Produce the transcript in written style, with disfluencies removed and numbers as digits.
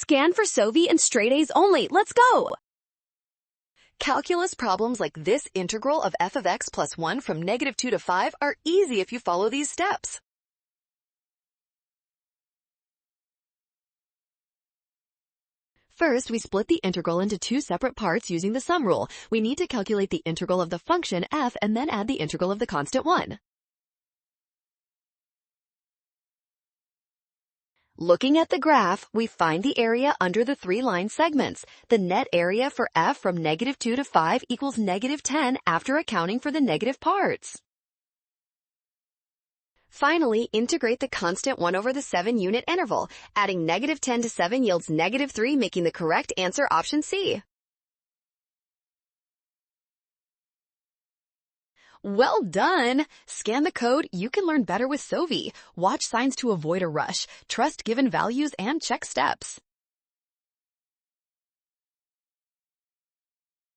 Scan for Sovi and straight A's only. Let's go! Calculus problems like this integral of f of x plus 1 from -2 to 5 are easy if you follow these steps. First, we split the integral into two separate parts using the sum rule. We need to calculate the integral of the function f and then add the integral of the constant 1. Looking at the graph, we find the area under the three line segments. The net area for f from -2 to 5 equals -10 after accounting for the negative parts. Finally, integrate the constant 1 over the 7-unit interval. Adding -10 to 7 yields -3, making the correct answer option C. Well done! Scan the code. You can learn better with Sovi. Watch signs to avoid a rush. Trust given values and check steps.